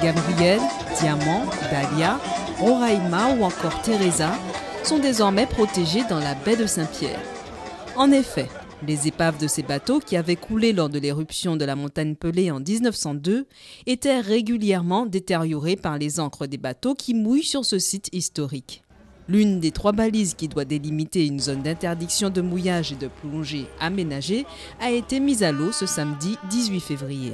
Gabriel, Diamant, Dahlia, Roraima ou encore Teresa sont désormais protégés dans la baie de Saint-Pierre. En effet, les épaves de ces bateaux qui avaient coulé lors de l'éruption de la montagne Pelée en 1902 étaient régulièrement détériorées par les ancres des bateaux qui mouillent sur ce site historique. L'une des 3 balises qui doit délimiter une zone d'interdiction de mouillage et de plongée aménagée a été mise à l'eau ce samedi 18 février.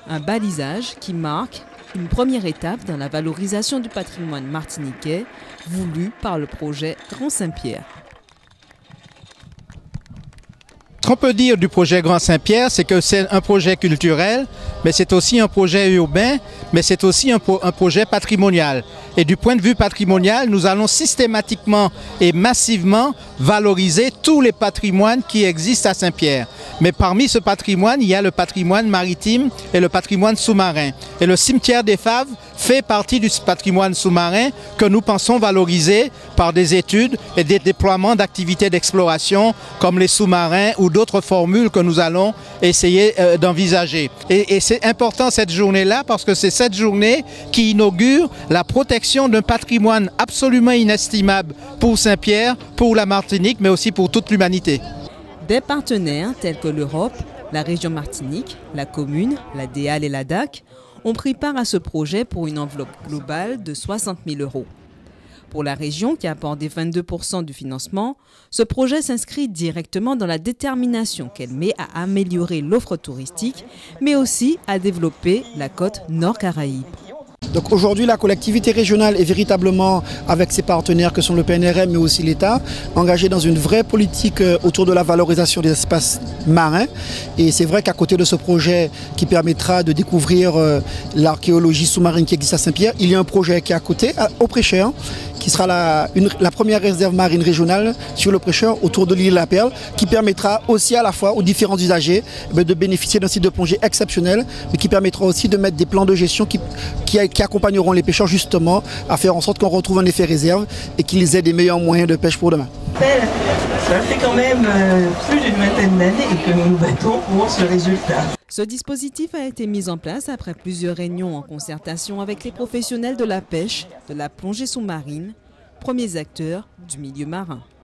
Un balisage qui marque une première étape dans la valorisation du patrimoine martiniquais voulu par le projet Grand Saint-Pierre. Ce qu'on peut dire du projet Grand Saint-Pierre, c'est que c'est un projet culturel, mais c'est aussi un projet urbain, mais c'est aussi un projet patrimonial. Et du point de vue patrimonial, nous allons systématiquement et massivement valoriser tous les patrimoines qui existent à Saint-Pierre. Mais parmi ce patrimoine, il y a le patrimoine maritime et le patrimoine sous-marin. Et le cimetière des Faves fait partie du patrimoine sous-marin que nous pensons valoriser par des études et des déploiements d'activités d'exploration comme les sous-marins ou d'autres formules que nous allons essayer d'envisager. Et c'est important cette journée-là parce que c'est cette journée qui inaugure la protection d'un patrimoine absolument inestimable pour Saint-Pierre, pour la Martinique, mais aussi pour toute l'humanité. Des partenaires tels que l'Europe, la région Martinique, la commune, la DEAL et la DAC ont pris part à ce projet pour une enveloppe globale de 60 000 €. Pour la région qui a apporté 22% du financement, ce projet s'inscrit directement dans la détermination qu'elle met à améliorer l'offre touristique, mais aussi à développer la côte Nord-Caraïbes. Donc aujourd'hui, la collectivité régionale est véritablement, avec ses partenaires que sont le PNRM mais aussi l'État, engagée dans une vraie politique autour de la valorisation des espaces marins. Et c'est vrai qu'à côté de ce projet qui permettra de découvrir l'archéologie sous-marine qui existe à Saint-Pierre, il y a un projet qui est à côté, au Prêcheur, qui sera la première réserve marine régionale sur le Prêcheur autour de l'île de la Perle, qui permettra aussi à la fois aux différents usagers de bénéficier d'un site de plongée exceptionnel, mais qui permettra aussi de mettre des plans de gestion qui accompagneront les pêcheurs justement à faire en sorte qu'on retrouve un effet réserve et qu'ils aient des meilleurs moyens de pêche pour demain. Ça fait quand même plus d'une vingtaine d'années que nous nous battons pour ce résultat. Ce dispositif a été mis en place après plusieurs réunions en concertation avec les professionnels de la pêche, de la plongée sous-marine, premiers acteurs du milieu marin.